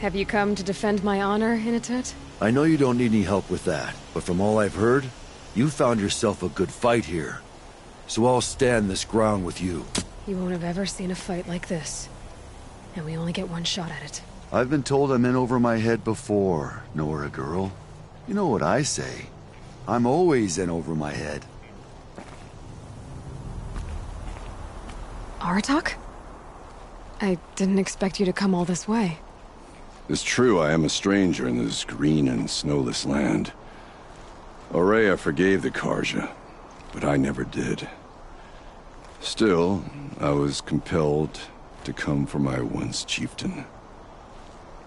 Have you come to defend my honor, Inatut? I know you don't need any help with that, but from all I've heard, you found yourself a good fight here. So I'll stand this ground with you. You won't have ever seen a fight like this. And we only get one shot at it. I've been told I'm in over my head before, Nora girl. You know what I say. I'm always in over my head. Aratak? I didn't expect you to come all this way. It's true, I am a stranger in this green and snowless land. Aurea forgave the Karja, but I never did. Still, I was compelled to come for my once chieftain.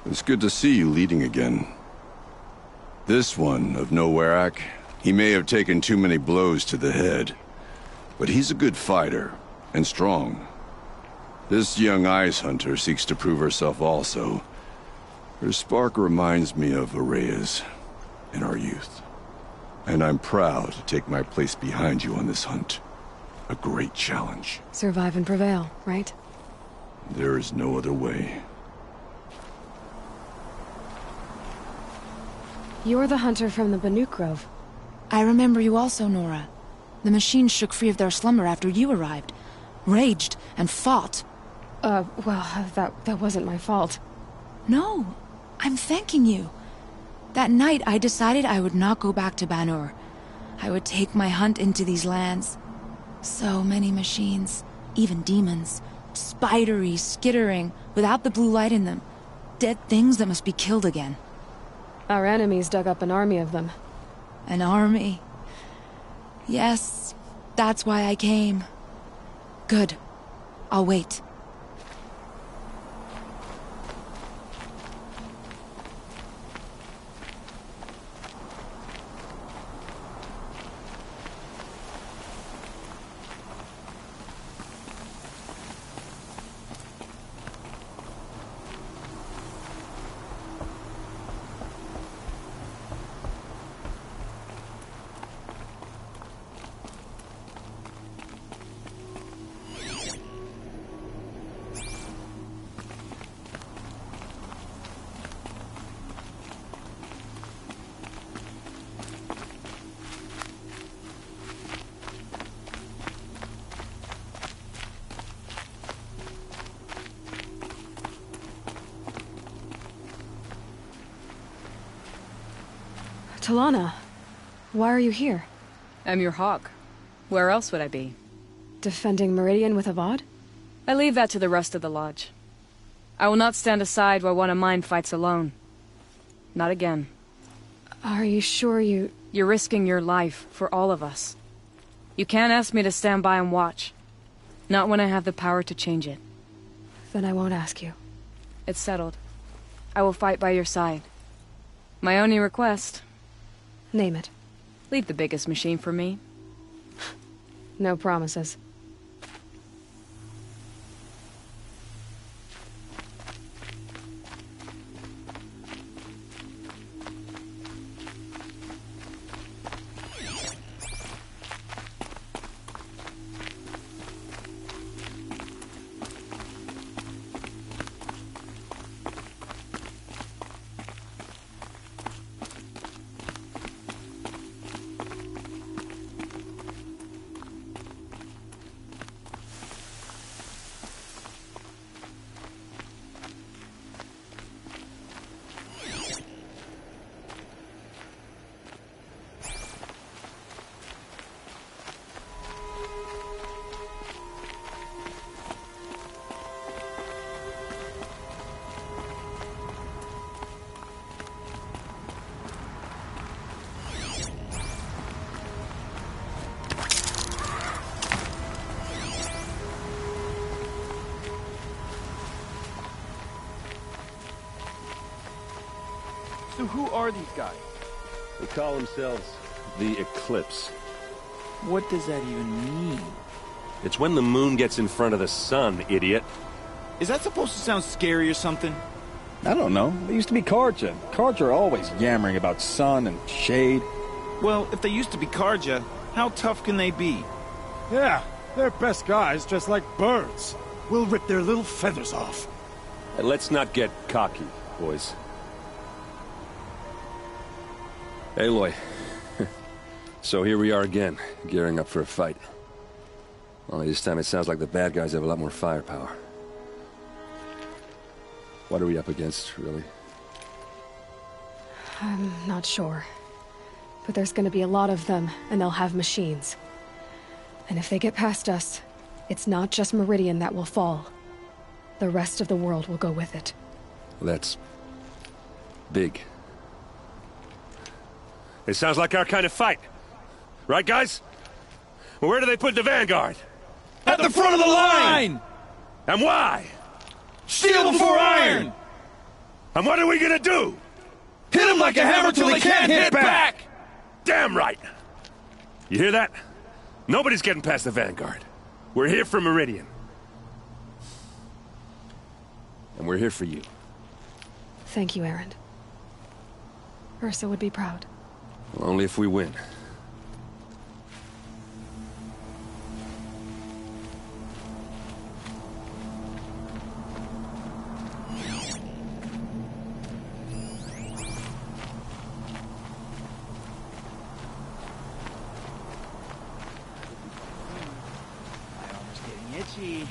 It's good to see you leading again. This one of Nowarak, he may have taken too many blows to the head, but he's a good fighter, and strong. This young ice hunter seeks to prove herself also. Her spark reminds me of Aurea's in our youth. And I'm proud to take my place behind you on this hunt. A great challenge. Survive and prevail, right? There is no other way. You're the hunter from the Banuk Grove. I remember you also, Nora. The machines shook free of their slumber after you arrived. Raged and fought. Well, that wasn't my fault. No, I'm thanking you. That night, I decided I would not go back to Banur. I would take my hunt into these lands. So many machines, even demons. Spidery, skittering, without the blue light in them. Dead things that must be killed again. Our enemies dug up an army of them. An army? Yes, that's why I came. Good. I'll wait. Talanah, why are you here? I'm your hawk. Where else would I be? Defending Meridian with Avad? I leave that to the rest of the lodge. I will not stand aside while one of mine fights alone. Not again. Are you sure you... You're risking your life for all of us. You can't ask me to stand by and watch. Not when I have the power to change it. Then I won't ask you. It's settled. I will fight by your side. My only request... Name it. Leave the biggest machine for me. No promises. So who are these guys? They call themselves the Eclipse. What does that even mean? It's when the moon gets in front of the sun, idiot. Is that supposed to sound scary or something? I don't know. They used to be Karja. Karja are always yammering about sun and shade. Well, if they used to be Karja, how tough can they be? Yeah, they're best guys just like birds. We'll rip their little feathers off. And let's not get cocky. boys. Aloy. So here we are again, gearing up for a fight. Only this time it sounds like the bad guys have a lot more firepower. What are we up against, really? I'm not sure. But there's gonna be a lot of them, and they'll have machines. And if they get past us, it's not just Meridian that will fall. The rest of the world will go with it. Well, that's... big. It sounds like our kind of fight. Right, guys? Well, where do they put the Vanguard? At the front of the line! And why? Steel before iron! And what are we gonna do? Hit them like a hammer till they can't hit back! Damn right! You hear that? Nobody's getting past the Vanguard. We're here for Meridian. And we're here for you. Thank you, Erend. Ursa would be proud. Well, only if we win. Itchy.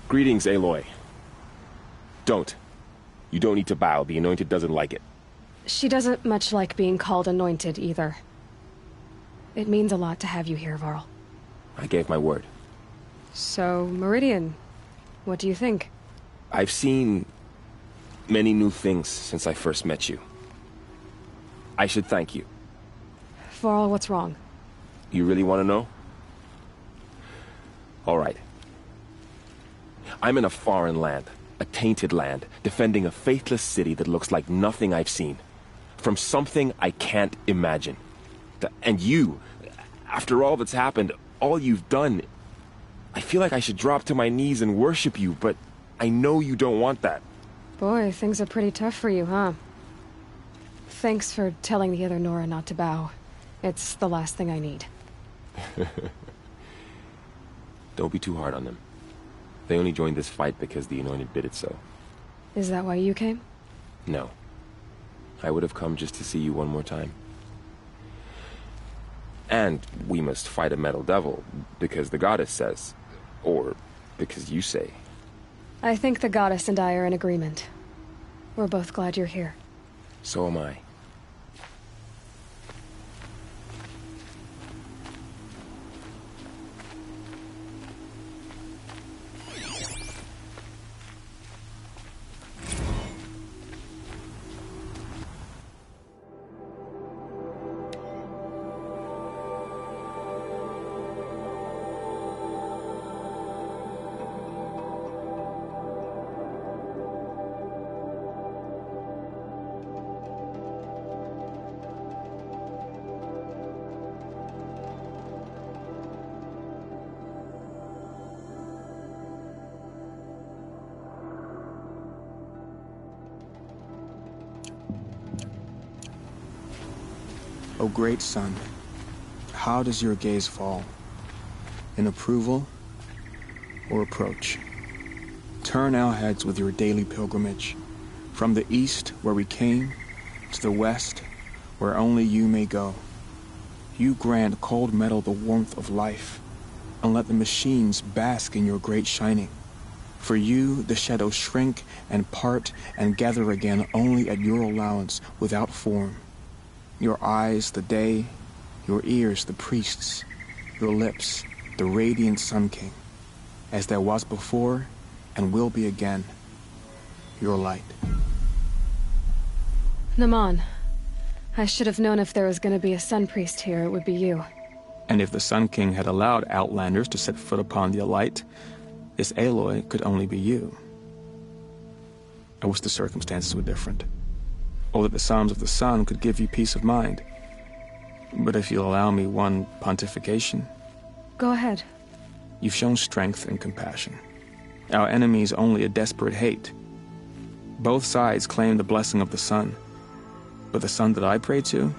Greetings, Aloy. Don't. You don't need to bow. The Anointed doesn't like it. She doesn't much like being called Anointed, either. It means a lot to have you here, Varl. I gave my word. So, Meridian, what do you think? I've seen many new things since I first met you. I should thank you. Varl, what's wrong? You really want to know? All right. I'm in a foreign land, a tainted land, defending a faithless city that looks like nothing I've seen. From something I can't imagine. And you, after all that's happened, all you've done, I feel like I should drop to my knees and worship you, but I know you don't want that. Boy, things are pretty tough for you, huh? Thanks for telling the other Nora not to bow. It's the last thing I need. Don't be too hard on them. They only joined this fight because the Anointed bid it so. Is that why you came? No. I would have come just to see you one more time. And we must fight a metal devil, because the goddess says. Or because you say. I think the goddess and I are in agreement. We're both glad you're here. So am I. O great sun, how does your gaze fall? In approval or approach? Turn our heads with your daily pilgrimage, from the east where we came, to the west where only you may go. You grant cold metal the warmth of life, and let the machines bask in your great shining. For you, the shadows shrink and part and gather again only at your allowance without form. Your eyes, the day, your ears, the priests, your lips, the radiant Sun King, as there was before and will be again, your light. Namman, I should have known if there was going to be a Sun Priest here, it would be you. And if the Sun King had allowed Outlanders to set foot upon the Alight, this Aloy could only be you. I wish the circumstances were different. Or that the Psalms of the Sun could give you peace of mind. But if you'll allow me one pontification... Go ahead. You've shown strength and compassion. Our enemy's only a desperate hate. Both sides claim the blessing of the sun. But the sun that I pray to,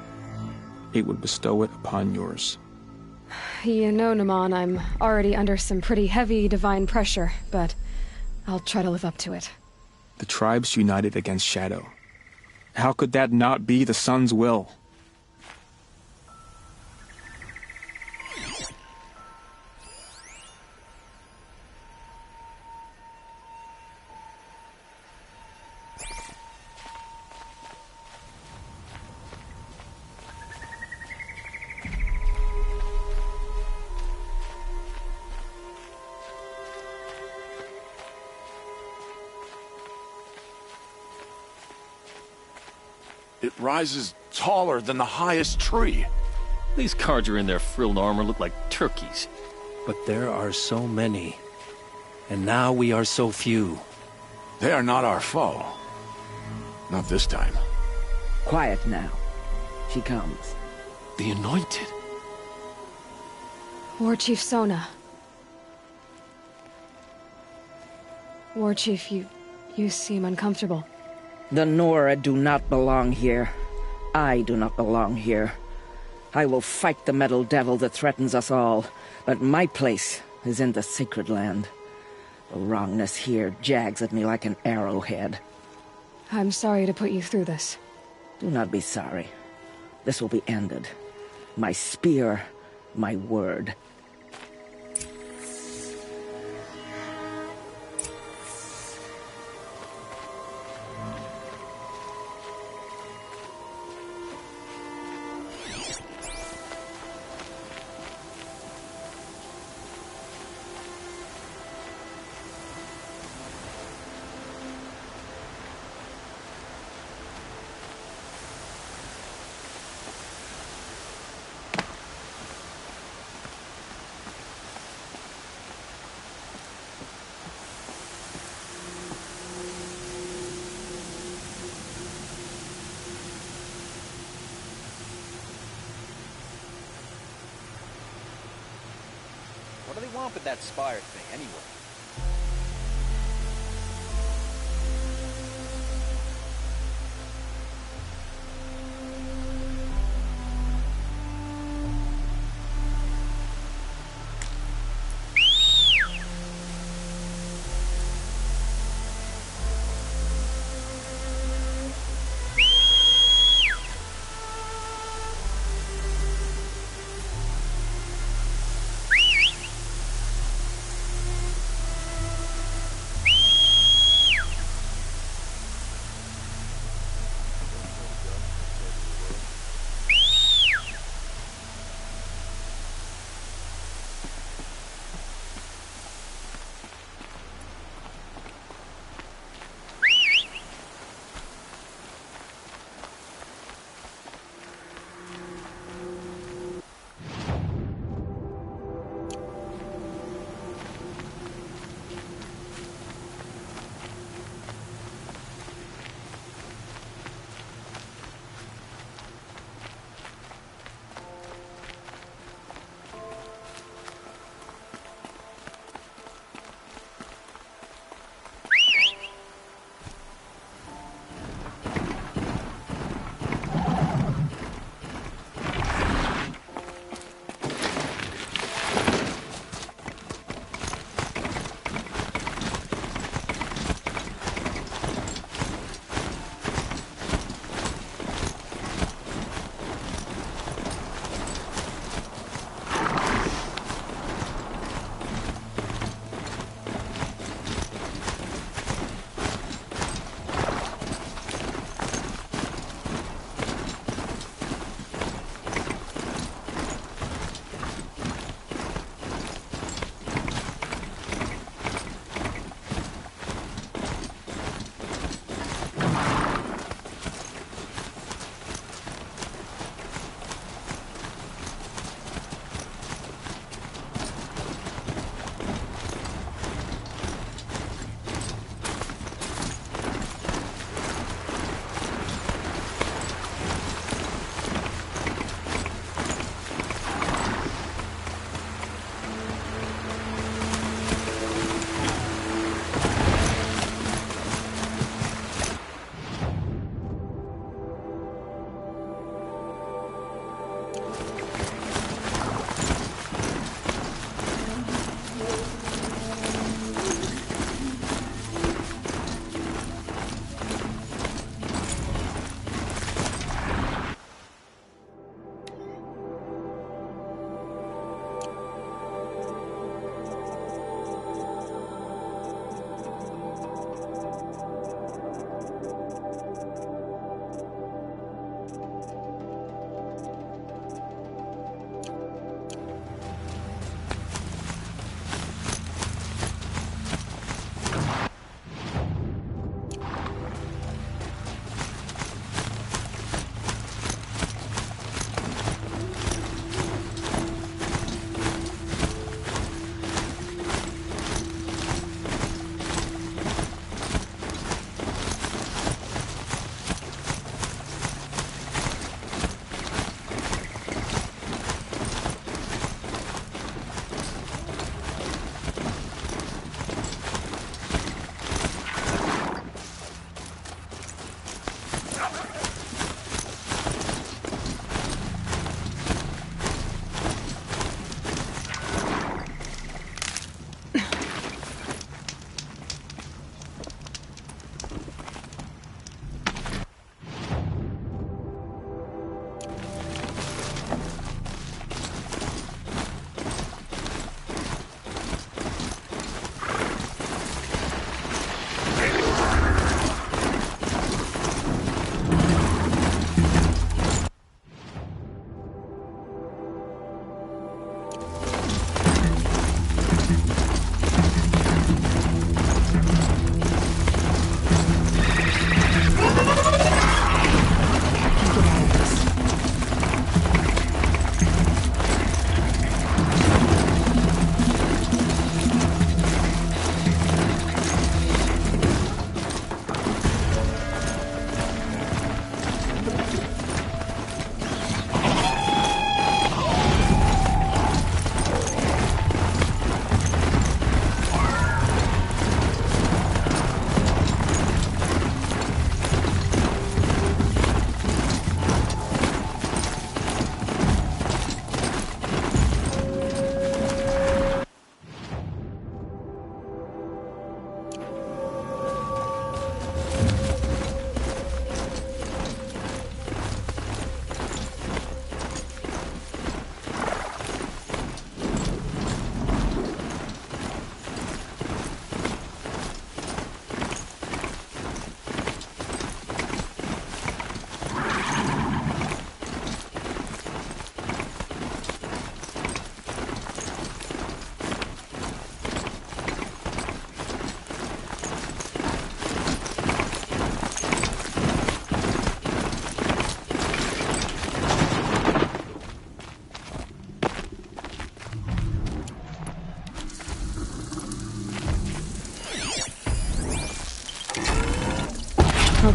it would bestow it upon yours. You know, Namman, I'm already under some pretty heavy divine pressure, but I'll try to live up to it. The tribes united against Shadow. How could that not be the sun's will? It rises taller than the highest tree. These Carja in their frilled armor look like turkeys. But there are so many. And now we are so few. They are not our foe. Not this time. Quiet now. She comes. The Anointed. War Chief Sona. War Chief, you seem uncomfortable. The Nora do not belong here. I do not belong here. I will fight the metal devil that threatens us all, but my place is in the sacred land. The wrongness here jags at me like an arrowhead. I'm sorry to put you through this. Do not be sorry. This will be ended. My spear, my word. What do they want with that spire thing, anyway?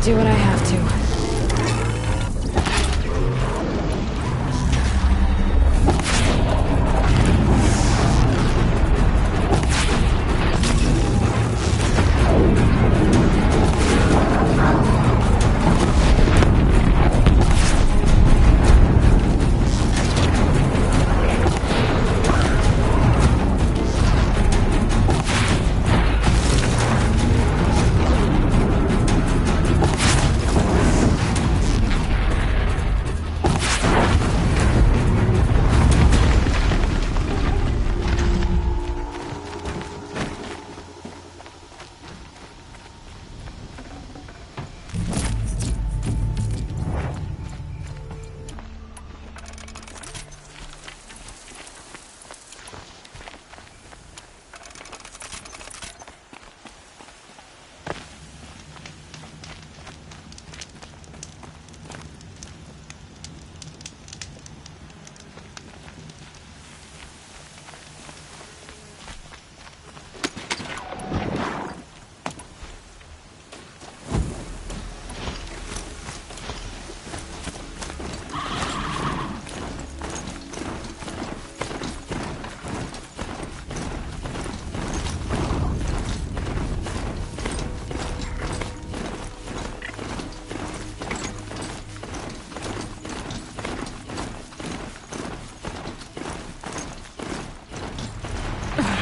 do what I have to.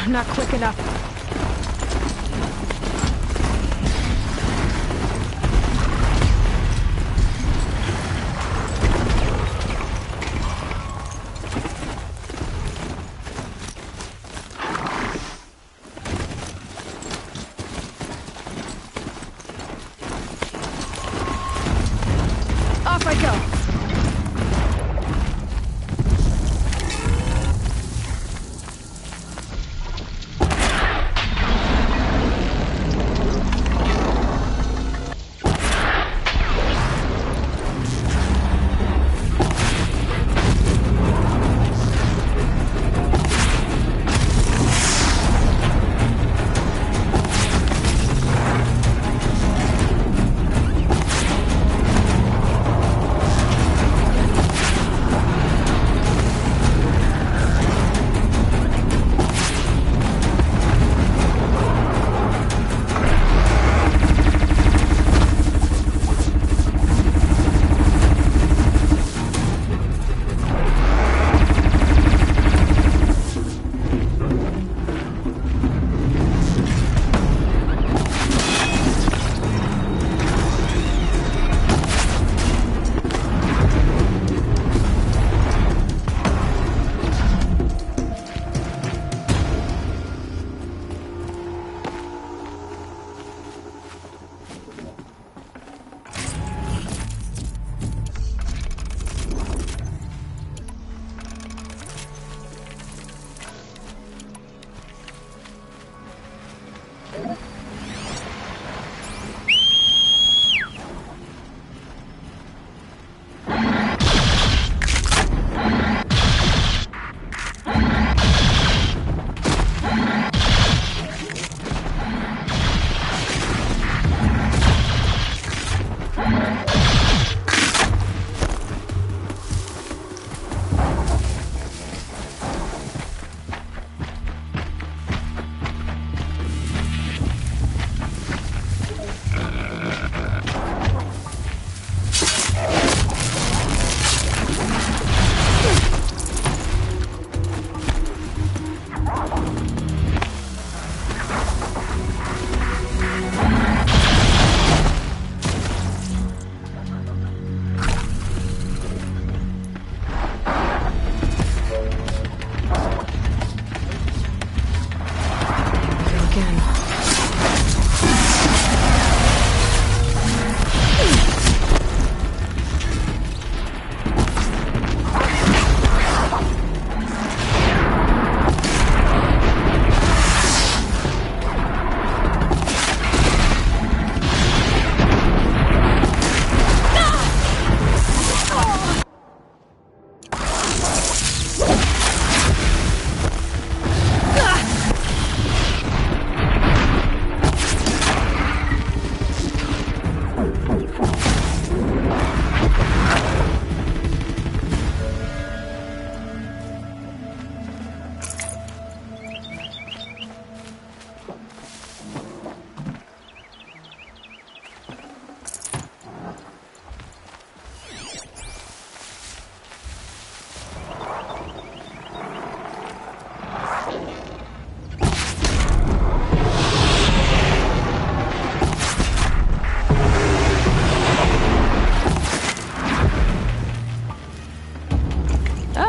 Not quick enough. Off I go.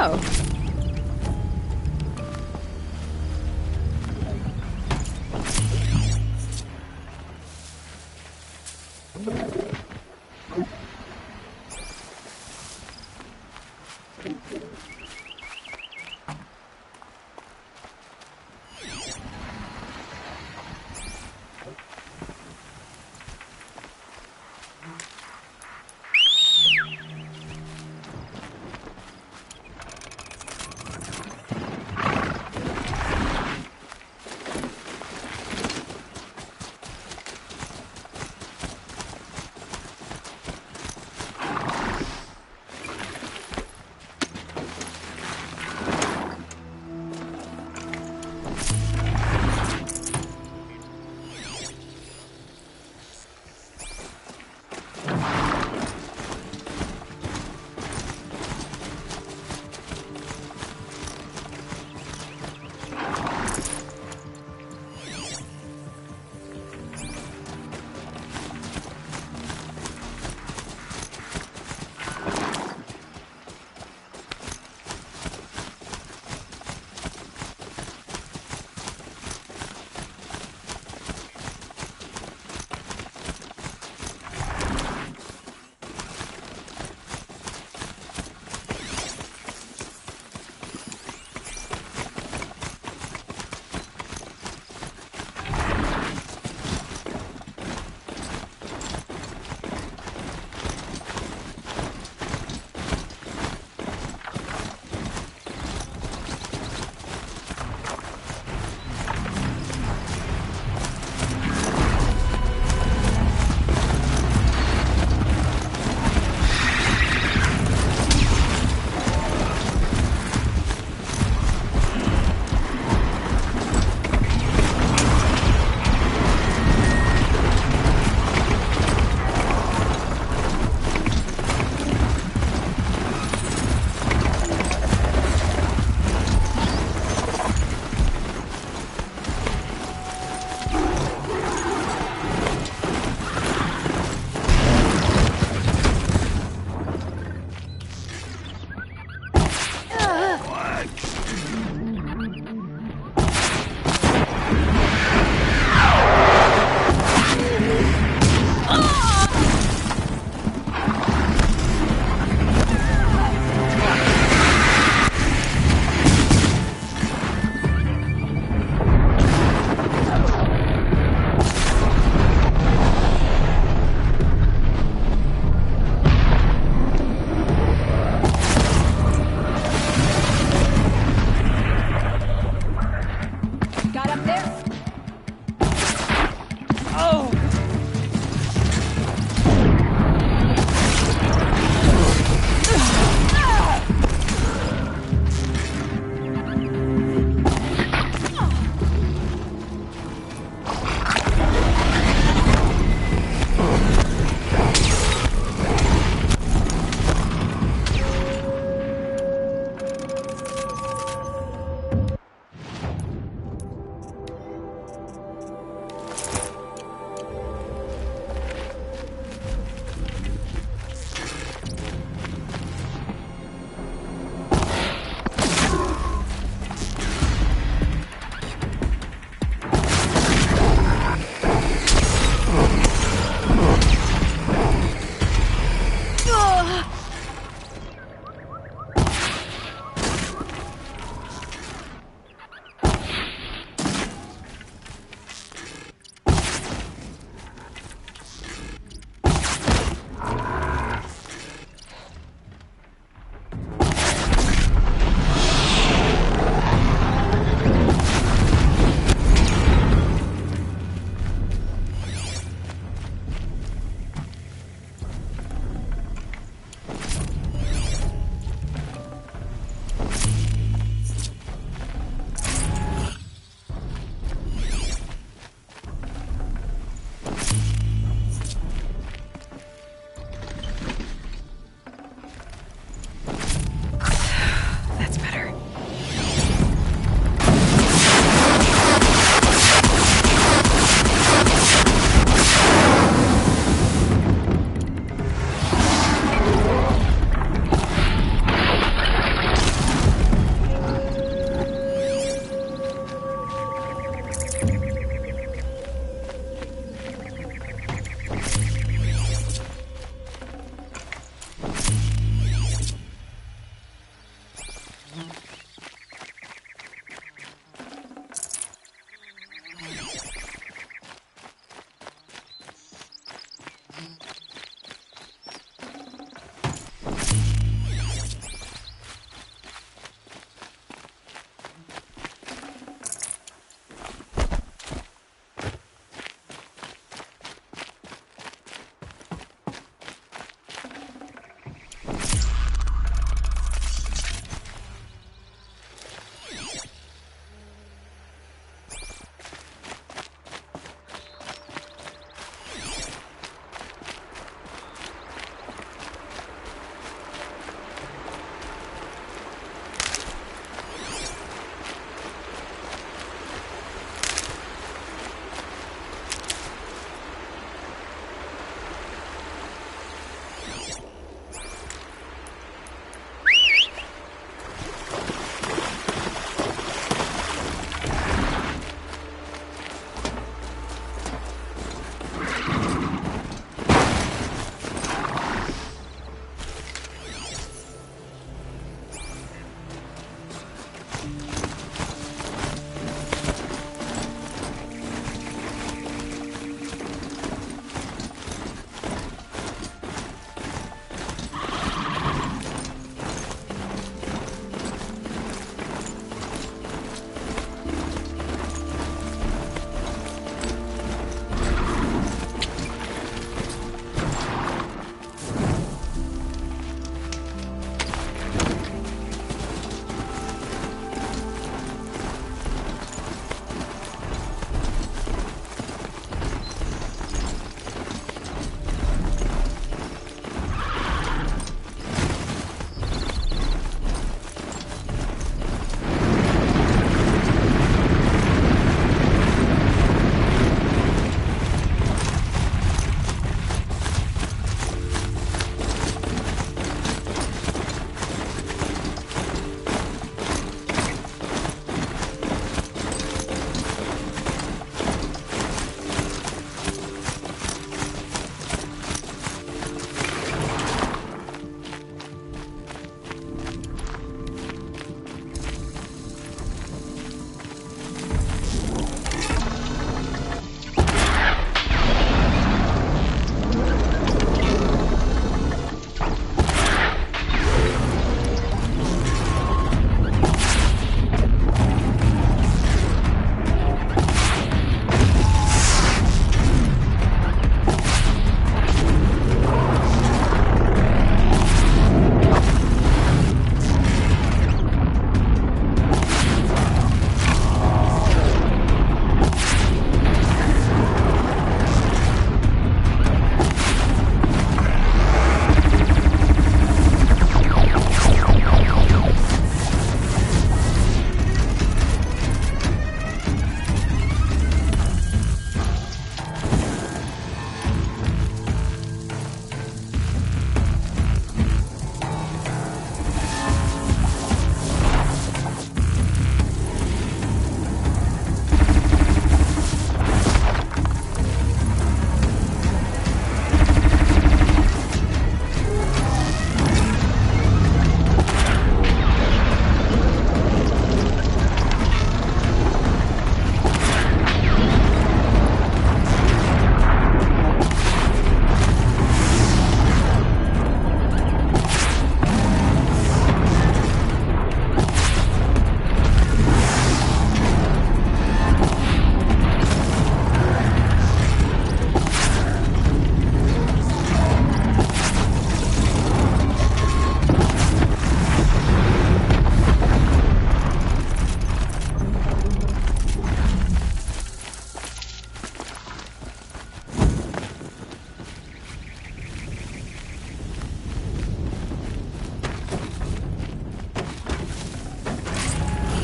Oh.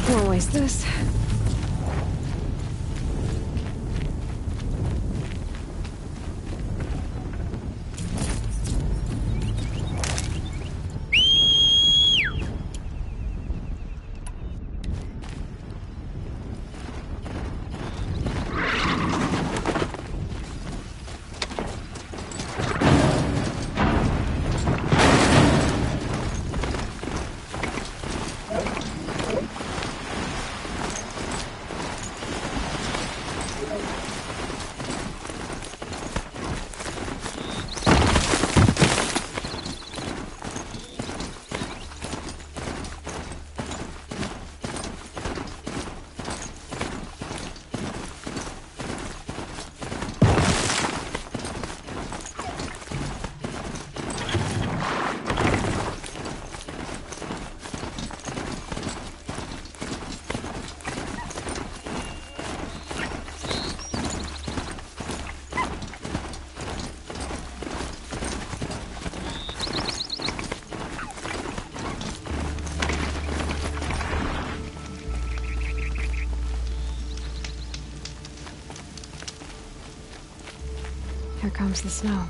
Won't waste this. Here comes the snow.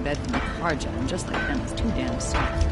bed from the Kharja, and just like them, it's too damn soft.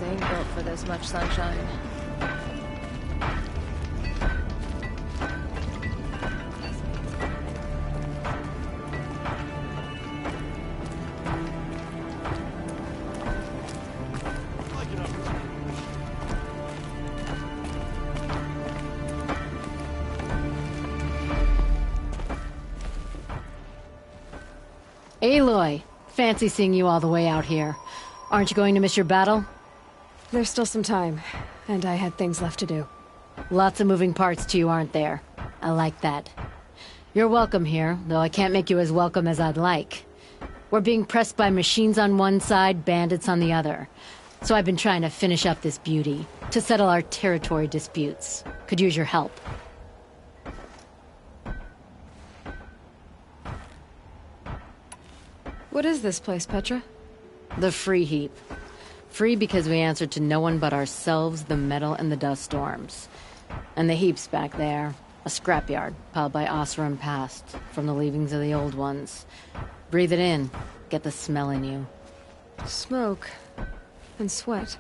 Ain't built for this much sunshine. Aloy, fancy seeing you all the way out here. Aren't you going to miss your battle? There's still some time, and I had things left to do. Lots of moving parts to you, aren't there? I like that. You're welcome here, though I can't make you as welcome as I'd like. We're being pressed by machines on one side, bandits on the other. So I've been trying to finish up this beauty, to settle our territory disputes. Could use your help. What is this place, Petra? The Free Heap. Free because we answer to no one but ourselves, the metal, and the dust storms. And the heap's back there. A scrapyard, piled by Oseram past, from the leavings of the old ones. Breathe it in. Get the smell in you. Smoke. And sweat.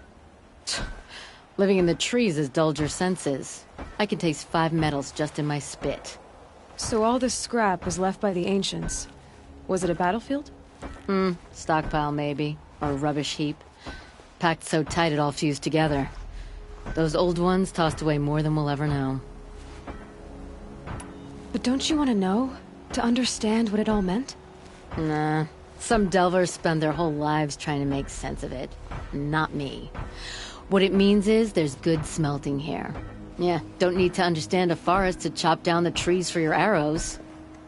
Living in the trees has dulled your senses. I can taste 5 metals just in my spit. So all this scrap was left by the ancients. Was it a battlefield? Stockpile maybe. Or a rubbish heap. Packed so tight it all fused together. Those old ones tossed away more than we'll ever know. But don't you want to know? To understand what it all meant? Nah. Some delvers spend their whole lives trying to make sense of it. Not me. What it means is there's good smelting here. Yeah, don't need to understand a forest to chop down the trees for your arrows.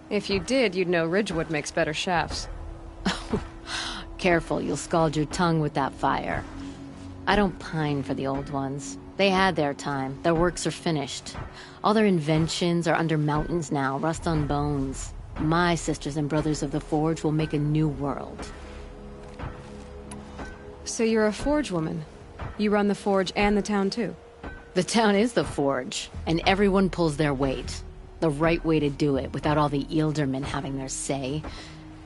If you did, you'd know Ridgewood makes better shafts. Careful, you'll scald your tongue with that fire. I don't pine for the old ones. They had their time. Their works are finished. All their inventions are under mountains now, rust on bones. My sisters and brothers of the Forge will make a new world. So you're a Forge woman? You run the Forge and the town too? The town is the Forge, and everyone pulls their weight. The right way to do it, without all the Ealdormen having their say.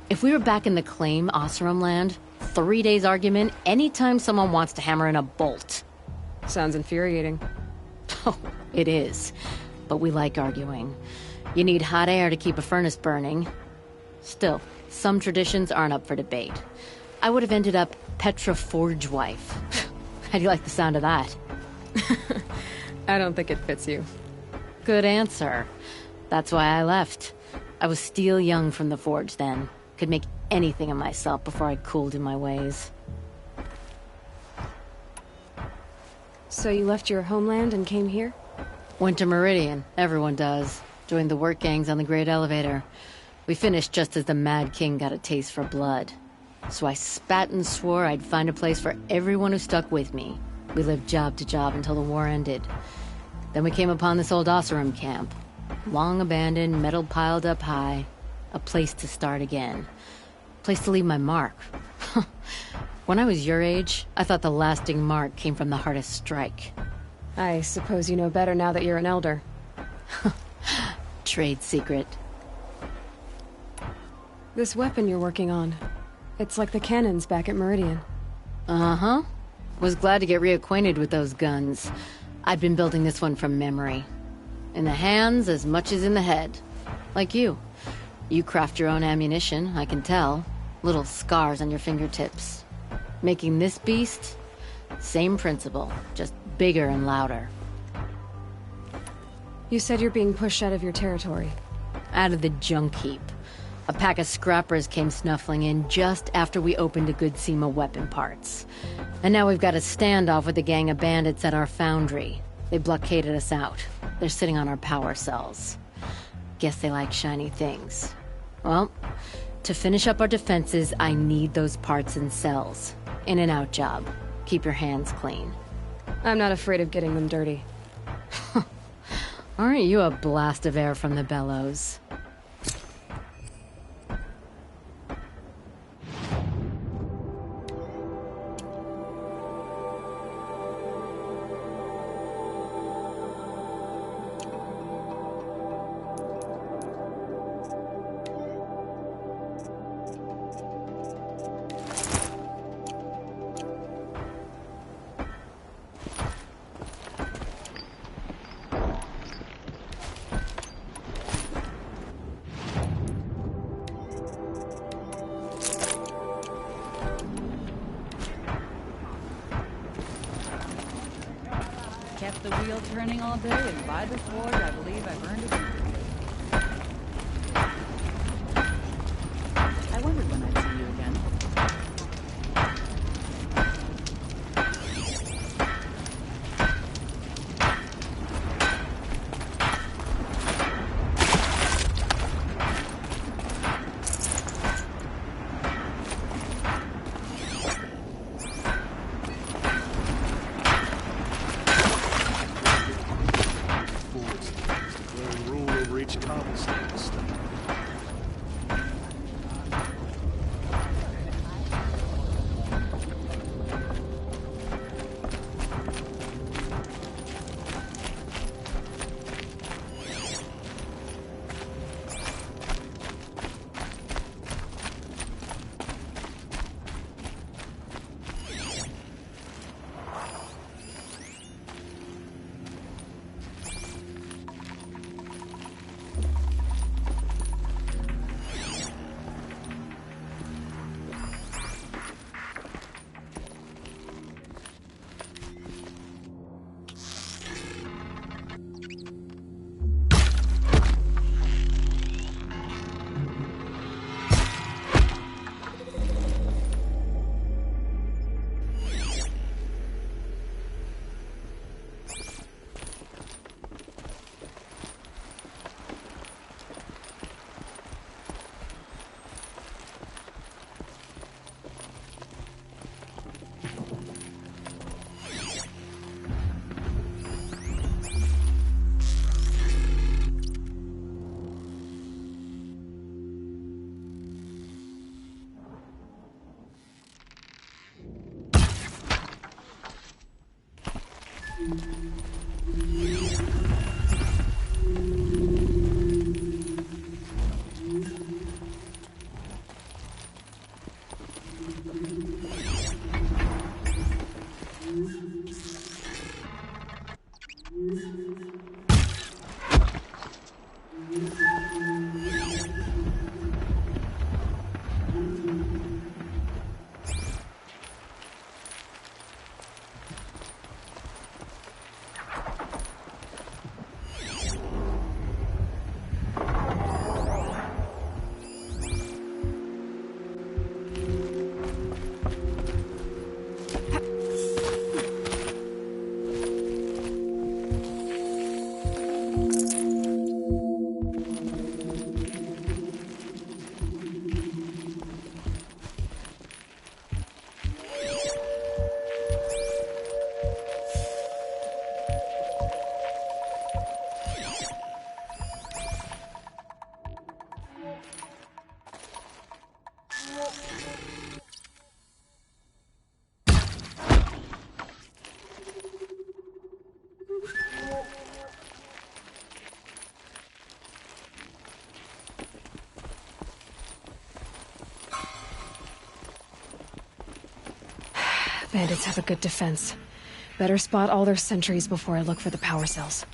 If we were back in the claim, Oseram land, 3 days argument anytime someone wants to hammer in a bolt. Sounds infuriating. Oh, it is. But we like arguing. You need hot air to keep a furnace burning. Still, some traditions aren't up for debate. I would have ended up Petra Forge wife. How do you like the sound of that? I don't think it fits you. Good answer. That's why I left. I was still young from the Forge then. Could make anything of myself before I cooled in my ways. So you left your homeland and came here? Went to Meridian. Everyone does. Joined the work gangs on the Great Elevator. We finished just as the Mad King got a taste for blood. So I spat and swore I'd find a place for everyone who stuck with me. We lived job to job until the war ended. Then we came upon this old Oseram camp. Long abandoned, metal piled up high. A place to start again. Place to leave my mark. When I was your age, I thought the lasting mark came from the hardest strike. I suppose you know better now that you're an elder. trade secret. This weapon you're working on, it's like the cannons back at Meridian. Uh-huh. Was glad to get reacquainted with those guns. I'd been building this one from memory. In the hands as much as in the head. Like you. You craft your own ammunition, I can tell. Little scars on your fingertips. Making this beast, same principle, just bigger and louder. You said you're being pushed out of your territory. Out of the junk heap. A pack of scrappers came snuffling in just after we opened a good seam of weapon parts. And now we've got a standoff with a gang of bandits at our foundry. They blockaded us out. They're sitting on our power cells. Guess they like shiny things. Well, to finish up our defenses, I need those parts and cells. In and out job. Keep your hands clean. I'm not afraid of getting them dirty. Aren't you a blast of air from the bellows? Kept the wheel turning all day, and by the forge, I believe I've earned it. I wondered when I'd see you again. Bandits have a good defense. Better spot all their sentries before I look for the power cells.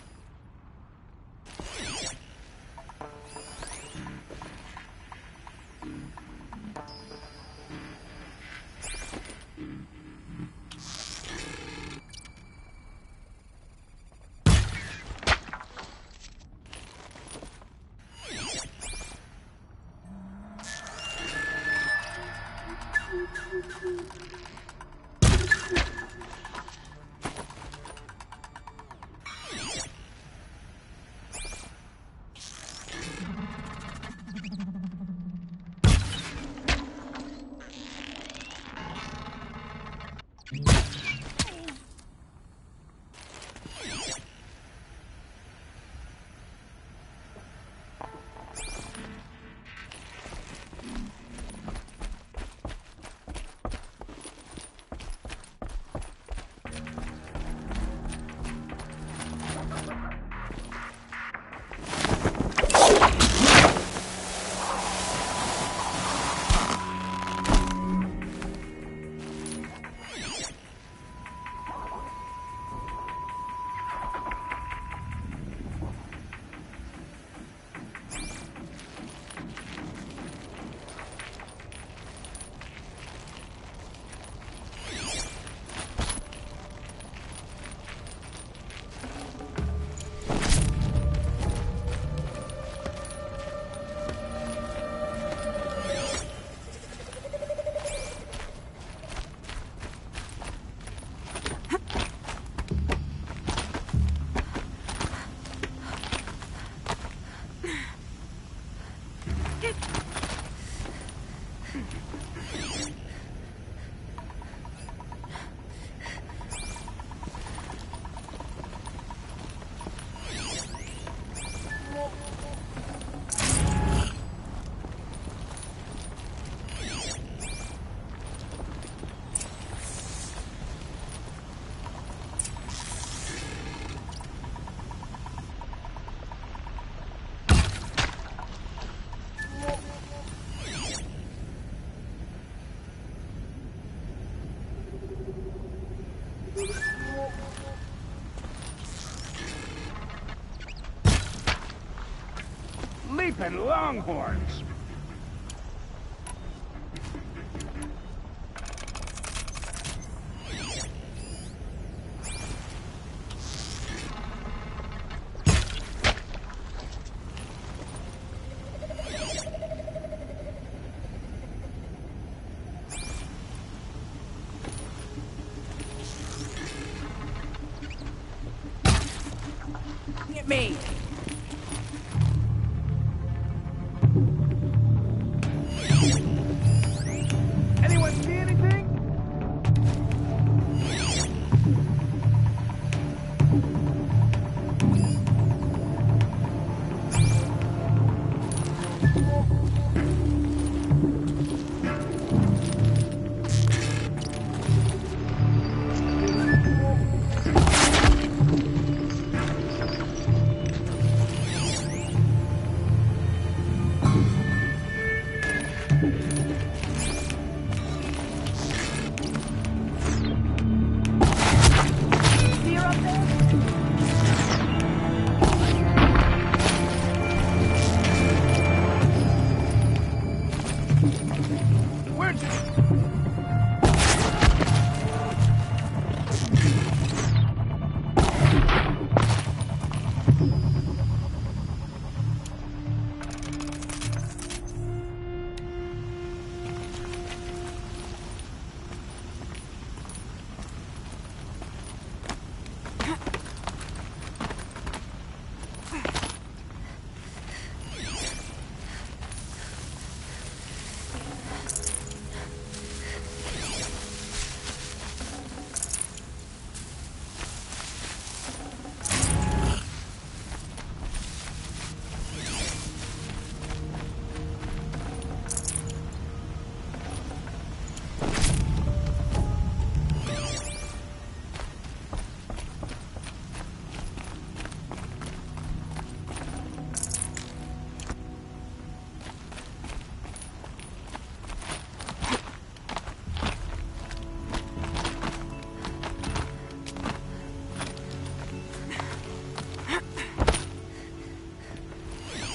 Leaping longhorns! Get me! Anyone see anything?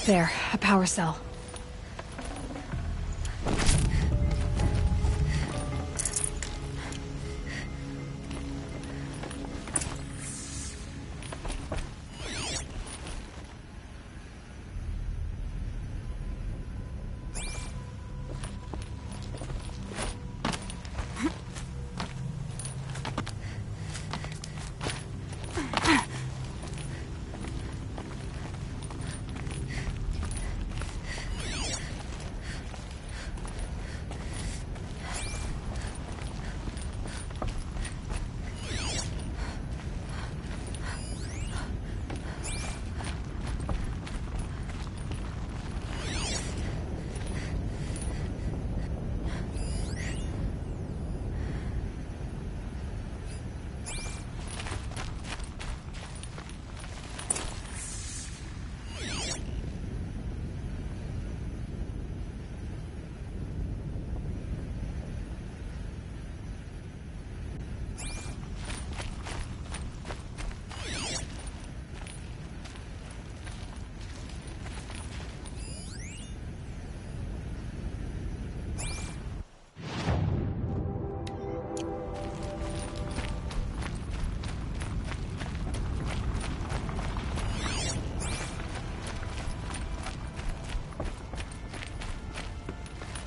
There, a power cell.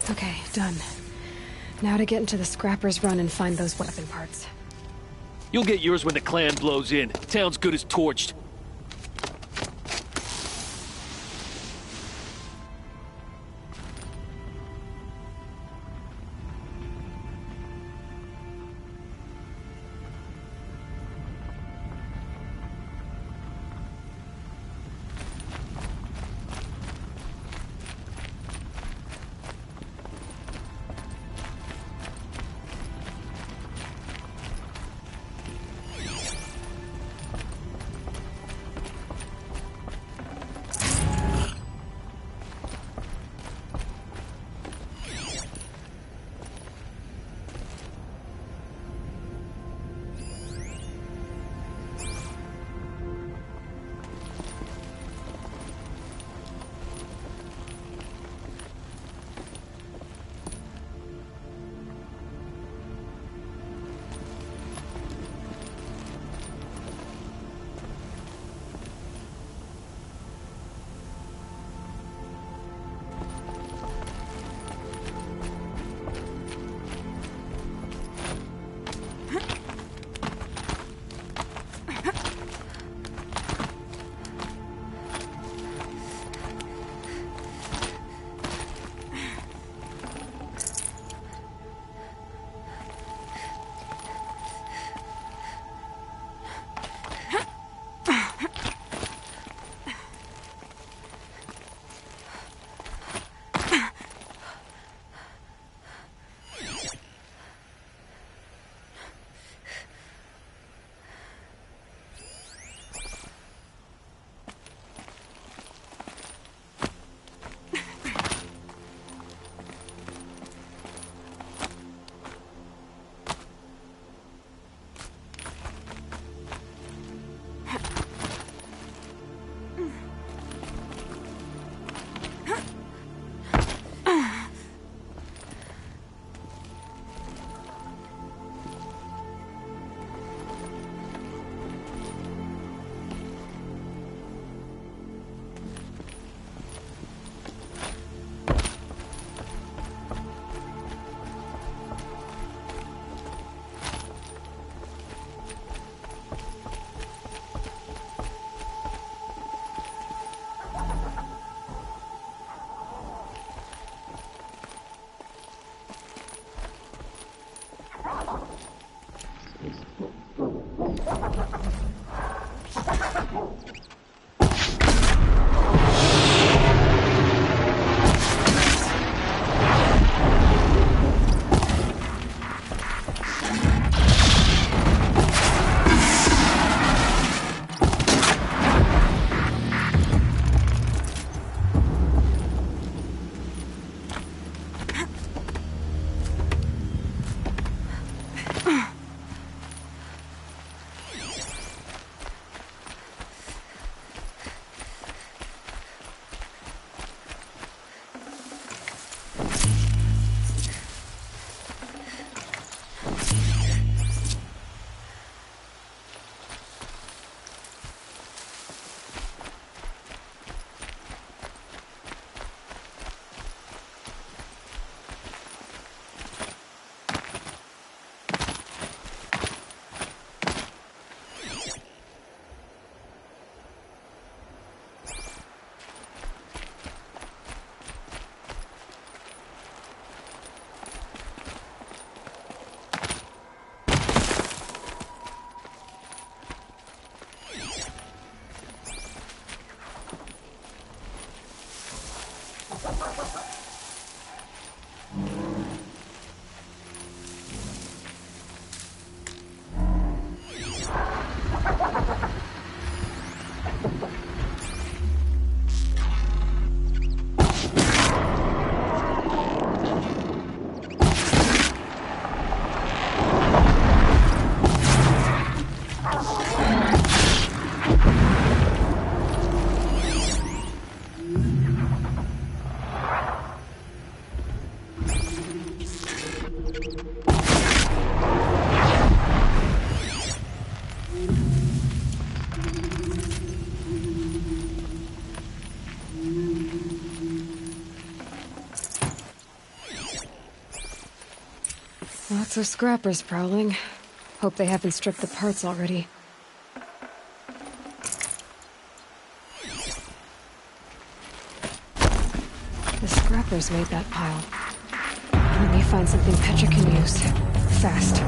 Okay, done. Now to get into the Scrapper's Run and find those weapon parts. You'll get yours when the clan blows in. Town's good as torched. Lots of scrappers prowling. Hope they haven't stripped the parts already. The scrappers made that pile. Let me find something Petra can use. Fast.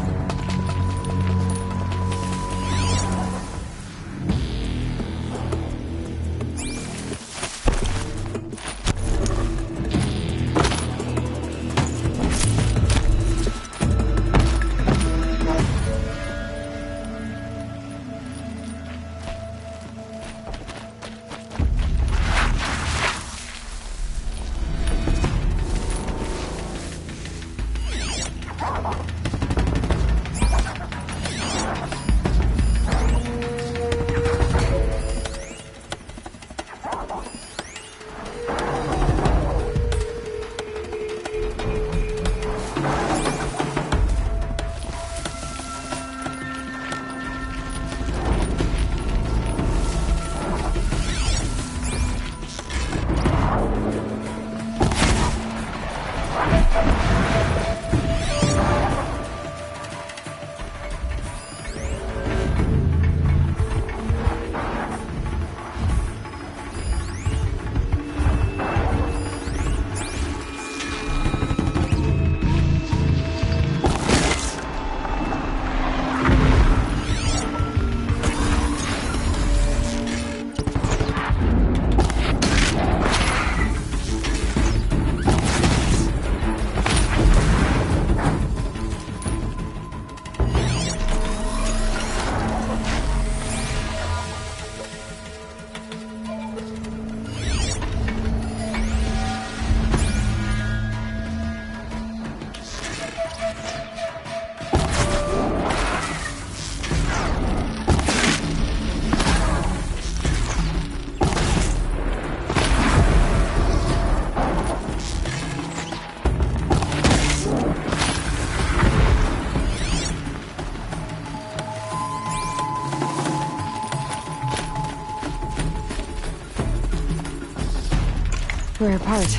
We're apart.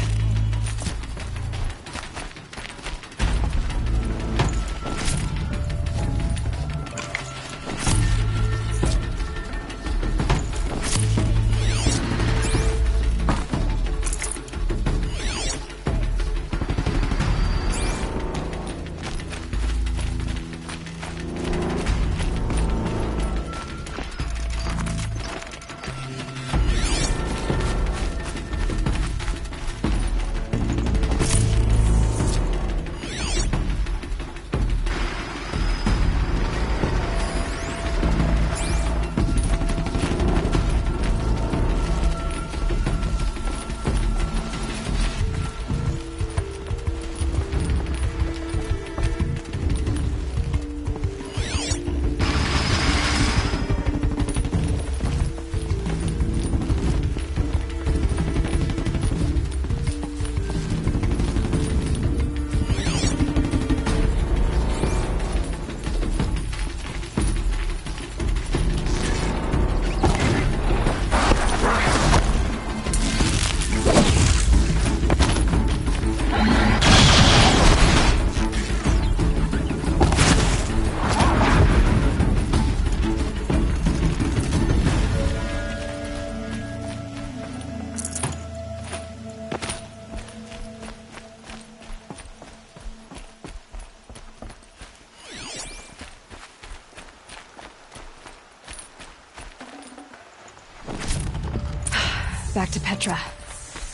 Back to Petra.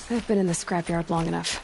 I've been in the scrapyard long enough.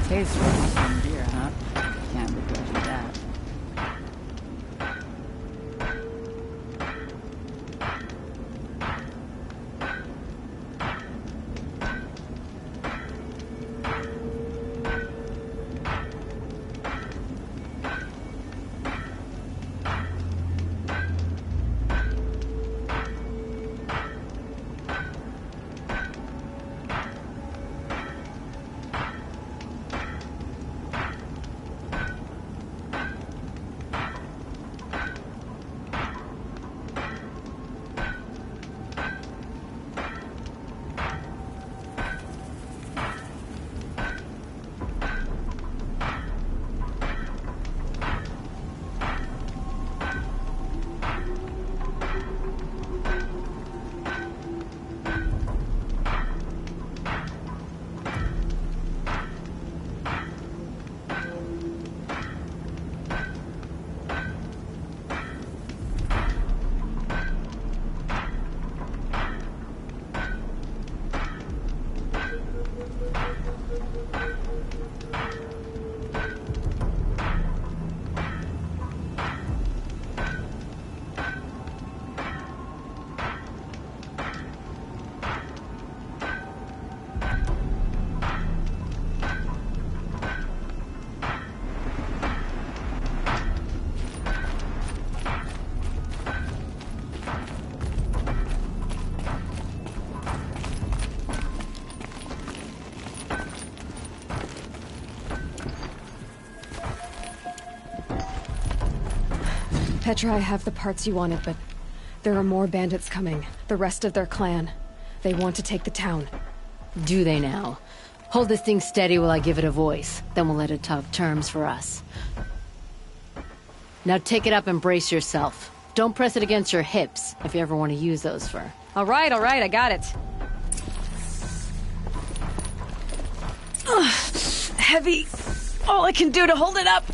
taste for some beer, huh? Can't begrudge you that. Petra, I have the parts you wanted, but there are more bandits coming. The rest of their clan. They want to take the town. Do they now? Hold this thing steady while I give it a voice. Then we'll let it talk terms for us. Now take it up and brace yourself. Don't press it against your hips, if you ever want to use those for... All right, I got it. Heavy. All I can do to hold it up.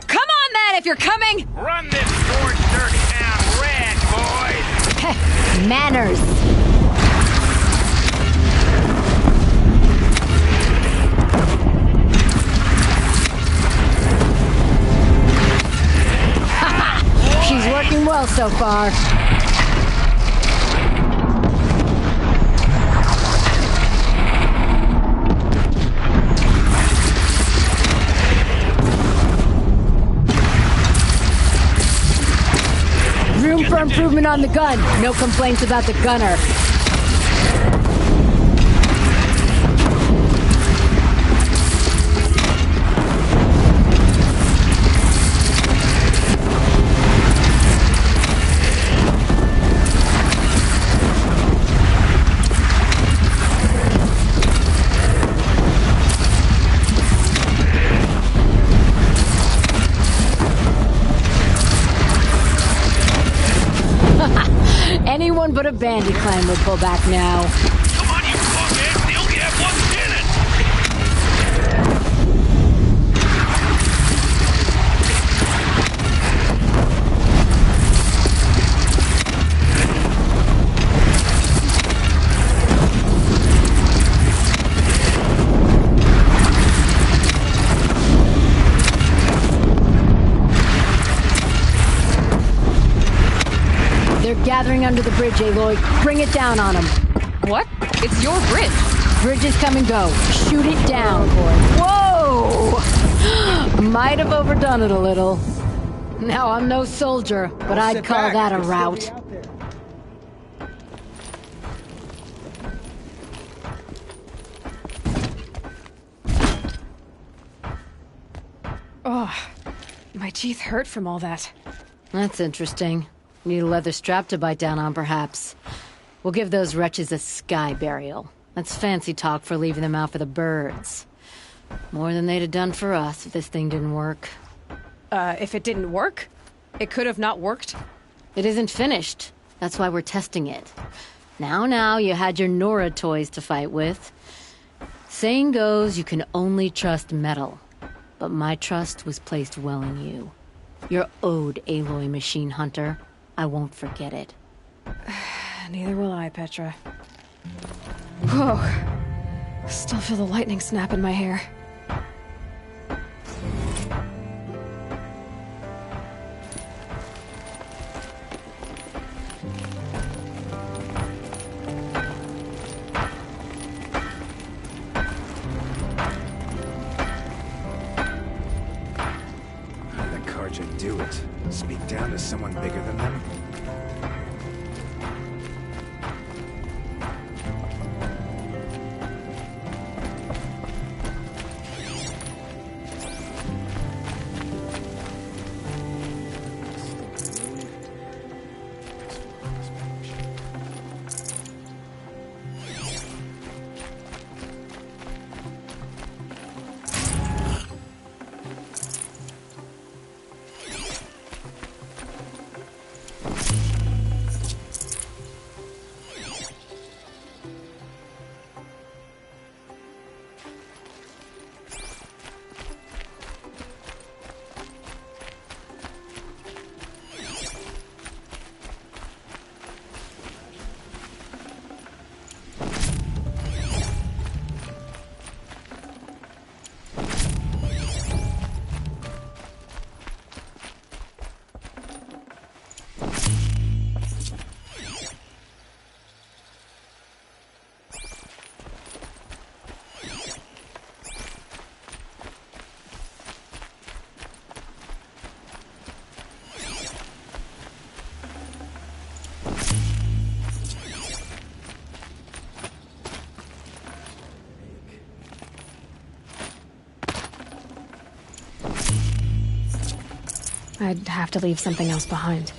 Come on, then, if you're coming! Run this scorched dirty town red, boys! Manners! She's working well so far. Room for improvement on the gun. No complaints about the gunner. Anyone but a bandit clan would pull back now. Come on, you fuckheads! You only have 1 minute! They're gathering under the bridge, Aloy. Bring it down on them. What? It's your bridge. Bridges come and go. Shoot it down. Whoa! Might have overdone it a little. Now, I'm no soldier, but I'd call that a rout. Oh, my teeth hurt from all that. That's interesting. Need a leather strap to bite down on, perhaps. We'll give those wretches a sky burial. That's fancy talk for leaving them out for the birds. More than they'd have done for us if this thing didn't work. If it didn't work? It could have not worked? It isn't finished. That's why we're testing it. Now, you had your Nora toys to fight with. Saying goes, you can only trust metal. But my trust was placed well in you. You're owed, Aloy Machine Hunter. I won't forget it. Neither will I, Petra. Whoa. Still feel the lightning snap in my hair. How did the Karja do it? Speak down to someone bigger than them? I'd have to leave something else behind.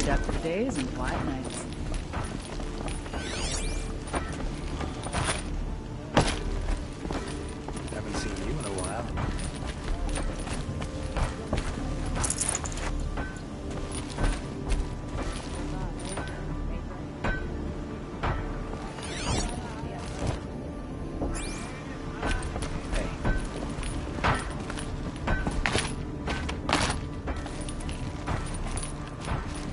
Productive days and quiet nights. Haven't seen you in a while.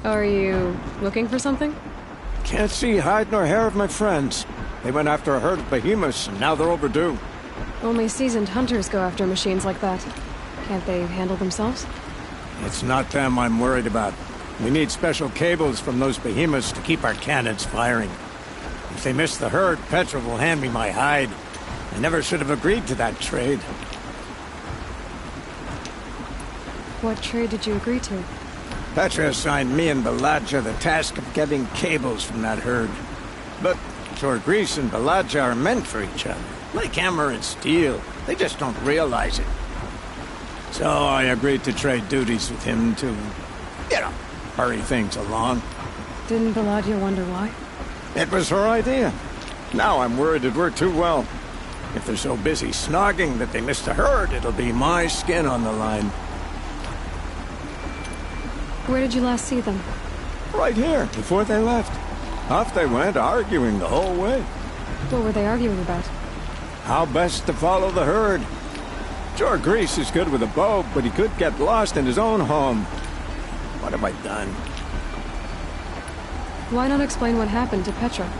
Are you looking for something? Can't see hide nor hair of my friends. They went after a herd of behemoths, and now they're overdue. Only seasoned hunters go after machines like that. Can't they handle themselves? It's not them I'm worried about. We need special cables from those behemoths to keep our cannons firing. If they miss the herd, Petra will hand me my hide. I never should have agreed to that trade. What trade did you agree to? Petra assigned me and Baladja the task of getting cables from that herd. But Jorgris and Baladja are meant for each other, like hammer and steel. They just don't realize it. So I agreed to trade duties with him to, hurry things along. Didn't Baladja wonder why? It was her idea. Now I'm worried it worked too well. If they're so busy snogging that they miss the herd, it'll be my skin on the line. Where did you last see them? Right here, before they left. Off they went, arguing the whole way. What were they arguing about? How best to follow the herd. Jorgris is good with a bow, but he could get lost in his own home. What have I done? Why not explain what happened to Petra?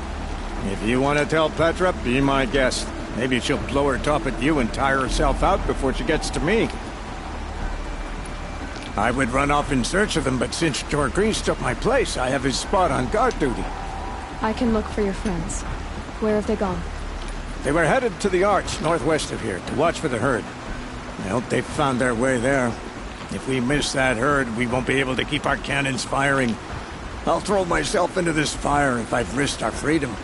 If you want to tell Petra, be my guest. Maybe she'll blow her top at you and tire herself out before she gets to me. I would run off in search of them, but since Jorgrease took my place, I have his spot on guard duty. I can look for your friends. Where have they gone? They were headed to the Arch, northwest of here, to watch for the herd. I hope they found their way there. If we miss that herd, we won't be able to keep our cannons firing. I'll throw myself into this fire if I've risked our freedom.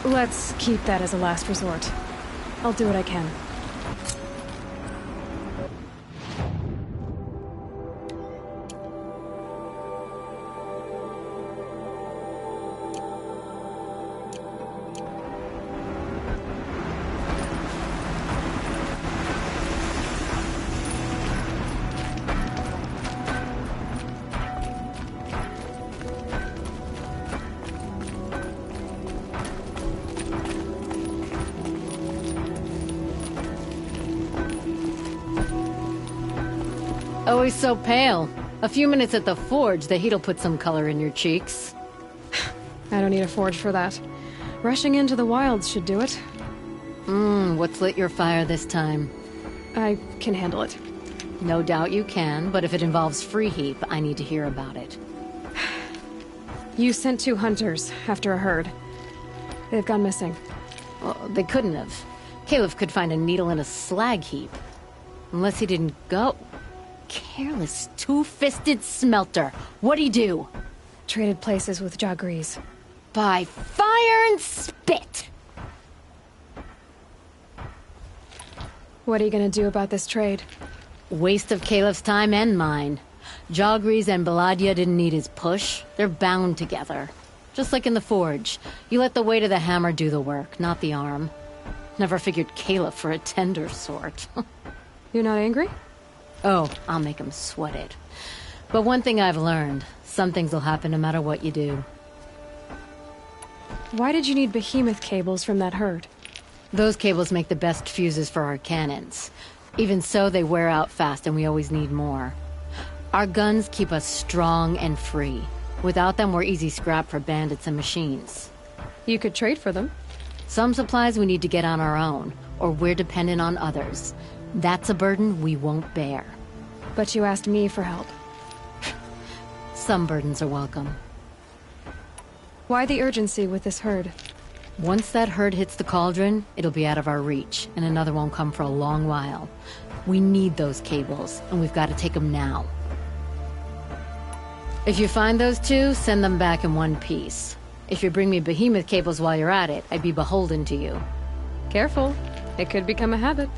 Let's keep that as a last resort. I'll do what I can. Always so pale. A few minutes at the forge, the heat'll put some color in your cheeks. I don't need a forge for that. Rushing into the wilds should do it. What's lit your fire this time? I can handle it. No doubt you can, but if it involves free heap, I need to hear about it. You sent 2 hunters after a herd. They've gone missing. Well, they couldn't have. Caliph could find a needle in a slag heap. Unless he didn't go. Careless, two-fisted smelter. What'd he do? Traded places with Jorgrease. By fire and spit! What are you gonna do about this trade? Waste of Caliph's time and mine. Jorgrease and Baladia didn't need his push. They're bound together. Just like in the forge. You let the weight of the hammer do the work, not the arm. Never figured Caliph for a tender sort. You're not angry? Oh, I'll make him sweat it. But one thing I've learned, some things will happen no matter what you do. Why did you need behemoth cables from that herd? Those cables make the best fuses for our cannons. Even so, they wear out fast and we always need more. Our guns keep us strong and free. Without them, we're easy scrap for bandits and machines. You could trade for them. Some supplies we need to get on our own, or we're dependent on others. That's a burden we won't bear. But you asked me for help. Some burdens are welcome. Why the urgency with this herd? Once that herd hits the cauldron, it'll be out of our reach, and another won't come for a long while. We need those cables, and we've got to take them now. If you find those 2, send them back in one piece. If you bring me behemoth cables while you're at it, I'd be beholden to you. Careful. It could become a habit.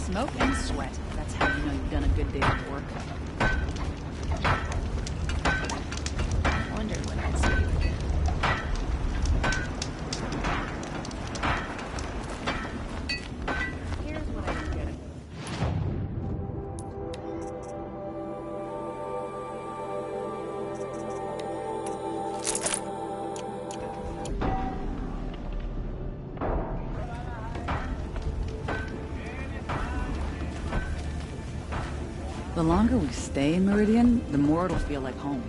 Smoke and sweat. That's how you know you've done a good day's work. Wonder when I'd see you again. Here's what I don't get. The longer we stay in Meridian, the more it'll feel like home.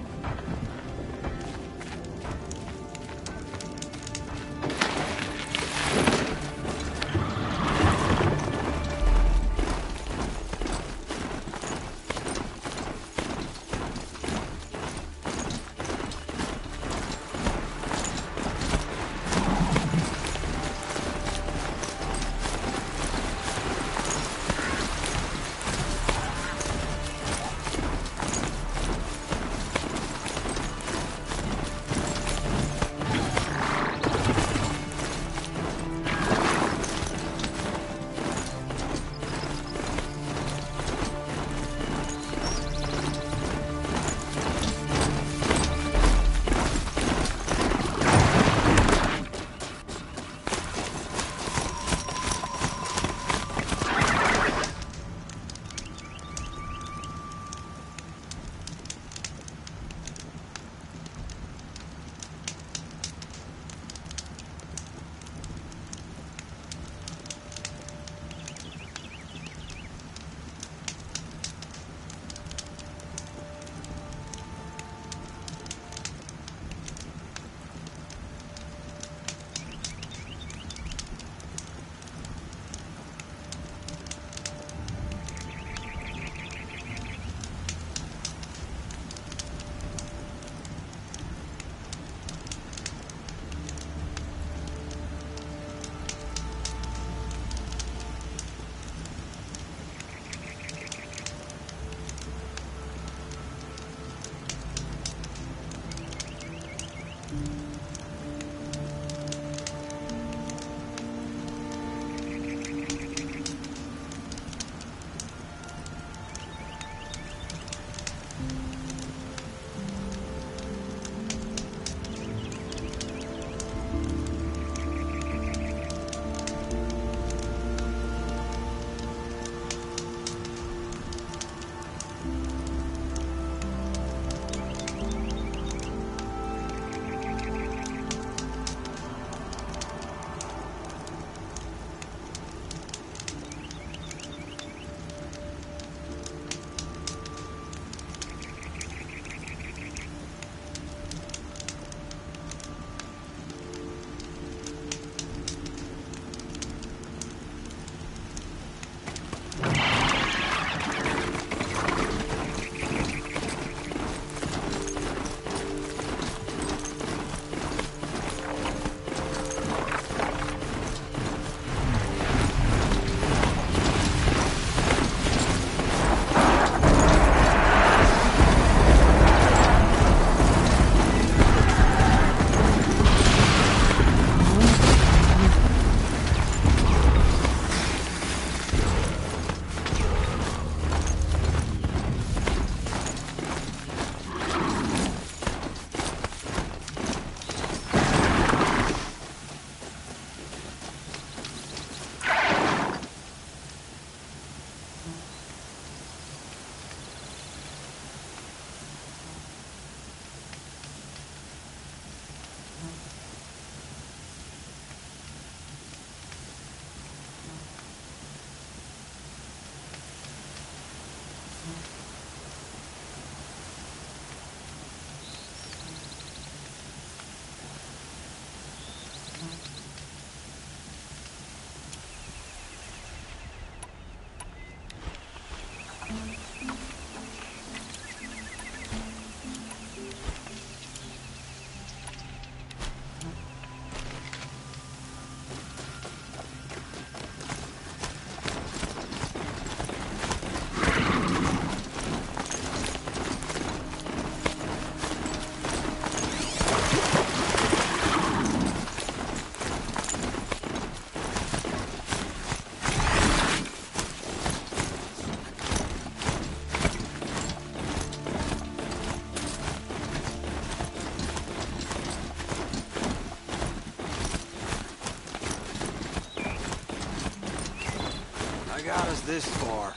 got us this far.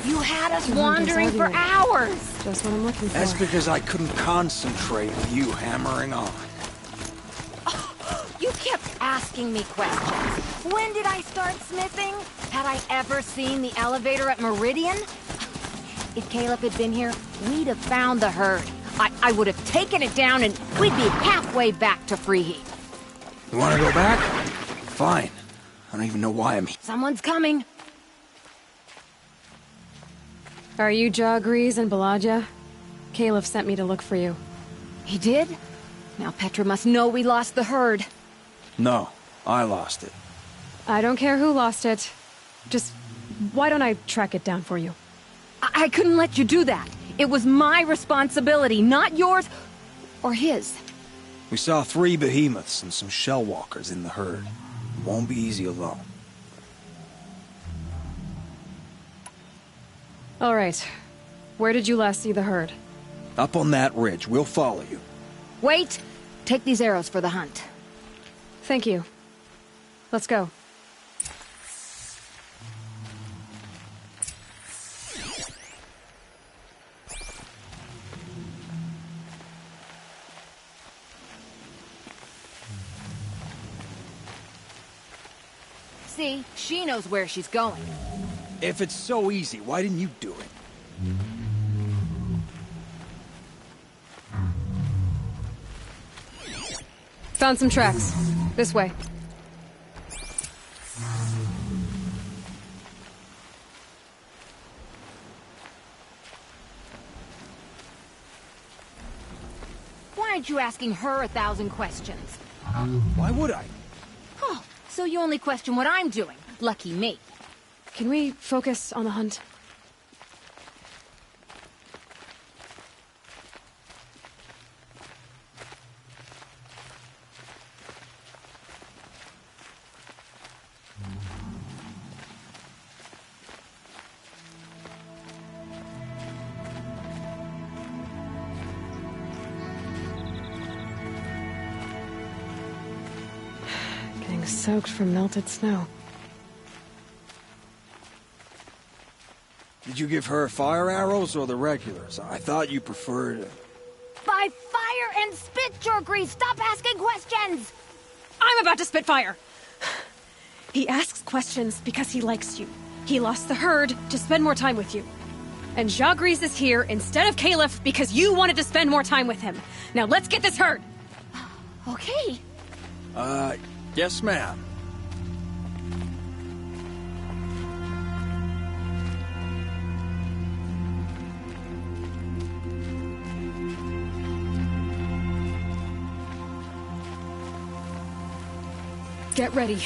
You had us wandering for hours! Just what I'm looking for. That's because I couldn't concentrate with you hammering on. You kept asking me questions. When did I start smithing? Had I ever seen the elevator at Meridian? If Caleb had been here, we'd have found the herd. I would have taken it down and we'd be halfway back to Freeheat. You want to go back? Fine. I don't even know why I'm here. Someone's coming. Are you Jagrees and Balaja? Caleb sent me to look for you. He did? Now Petra must know we lost the herd. No, I lost it. I don't care who lost it. Just, why don't I track it down for you? I couldn't let you do that. It was my responsibility, not yours or his. We saw 3 behemoths and some shell walkers in the herd. It won't be easy alone. All right. Where did you last see the herd? Up on that ridge. We'll follow you. Wait! Take these arrows for the hunt. Thank you. Let's go. See, she knows where she's going. If it's so easy, why didn't you do it? Found some tracks. This way. Why aren't you asking her 1,000 questions? Why would I? Oh, so you only question what I'm doing. Lucky me. Can we focus on the hunt? Getting soaked from melted snow. Did you give her fire arrows or the regulars? I thought you preferred... By fire and spit, Jagrees! Stop asking questions! I'm about to spit fire! He asks questions because he likes you. He lost the herd to spend more time with you. And Jagrees is here instead of Caleb because you wanted to spend more time with him. Now let's get this herd! Okay. Yes, ma'am. Get ready.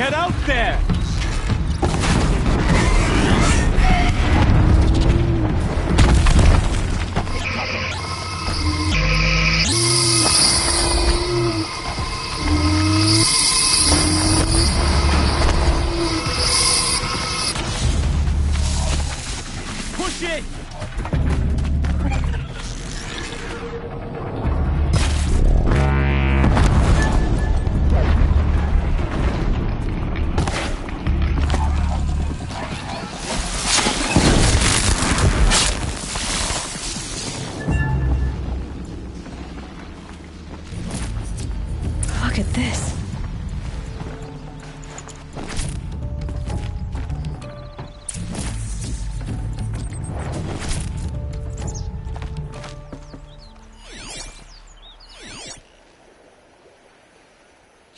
Get out there! Push it! Look at this.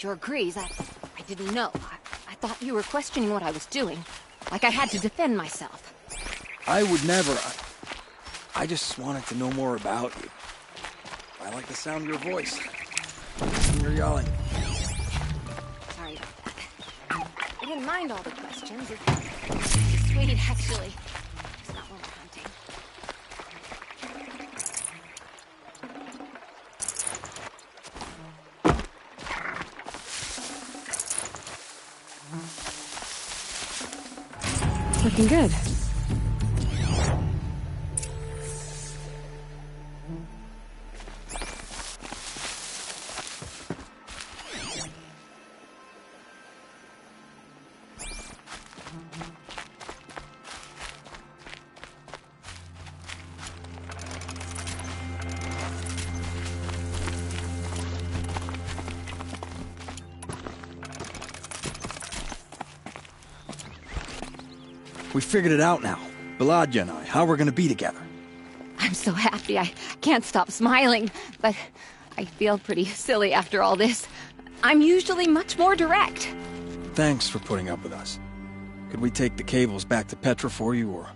Your Grease, I didn't know. I thought you were questioning what I was doing. Like I had to defend myself. I would never. I just wanted to know more about you. I like the sound of your voice. When you're yelling. Sorry about that. I didn't mind all the questions. It's sweet, actually. It's not what we're hunting. Looking good. We figured it out now. Baladja and I, how we're gonna be together. I'm so happy. I can't stop smiling, but I feel pretty silly after all this. I'm usually much more direct. Thanks for putting up with us. Could we take the cables back to Petra for you, or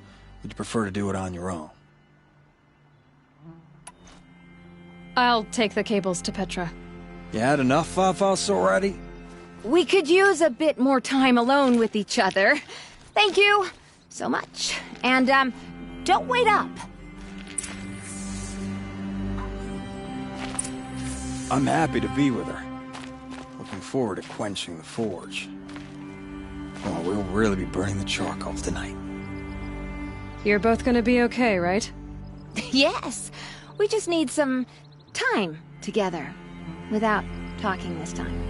would you prefer to do it on your own? I'll take the cables to Petra. You had enough of us already? We could use a bit more time alone with each other. Thank you so much. And, don't wait up. I'm happy to be with her. Looking forward to quenching the forge. Oh, we'll really be burning the charcoal tonight. You're both gonna be okay, right? Yes. We just need some time together. Without talking this time.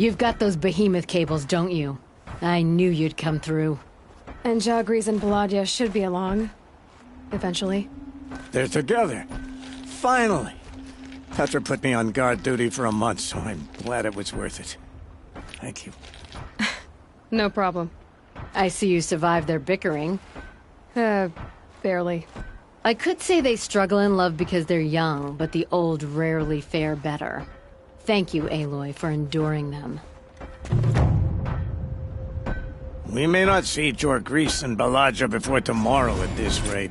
You've got those behemoth cables, don't you? I knew you'd come through. And Jagris and Baladia should be along. Eventually. They're together. Finally. Petra put me on guard duty for a month, so I'm glad it was worth it. Thank you. No problem. I see you survived their bickering. Barely. I could say they struggle in love because they're young, but the old rarely fare better. Thank you, Aloy, for enduring them. We may not see Jorgris and Balaja before tomorrow at this rate.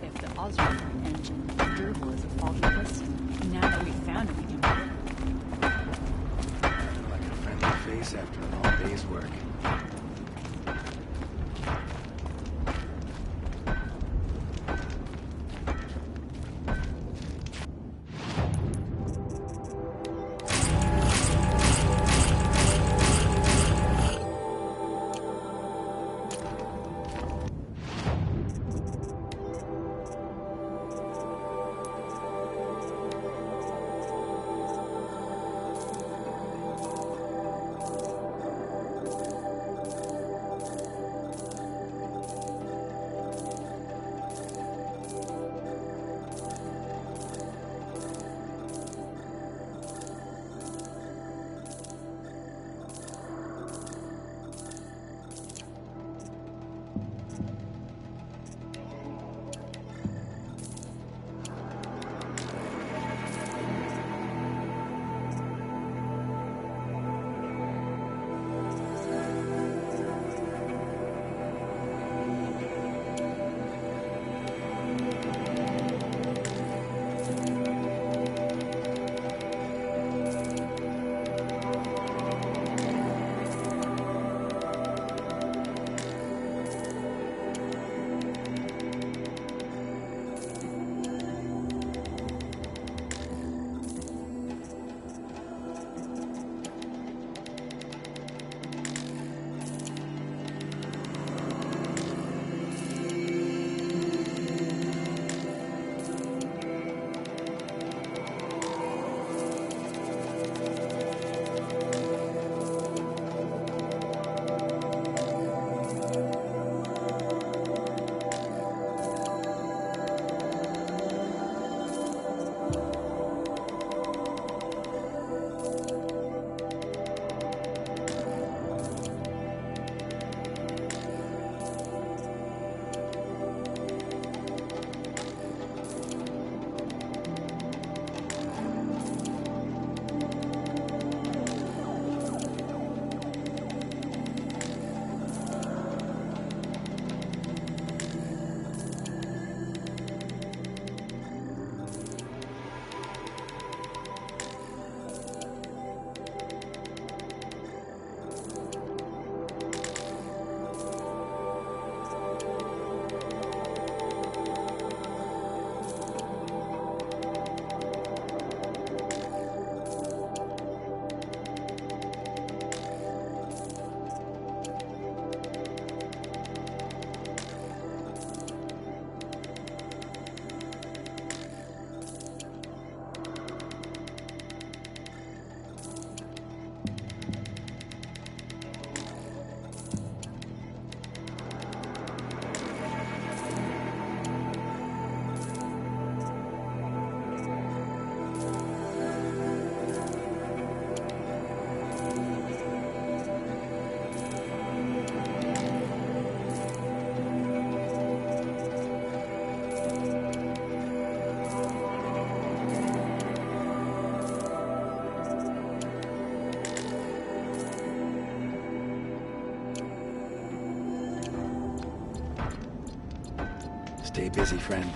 If the Osram engine durable is a faulty piston, now that we've found it, we can put it. Like a friendly face after a long day's work. Stay busy, friend.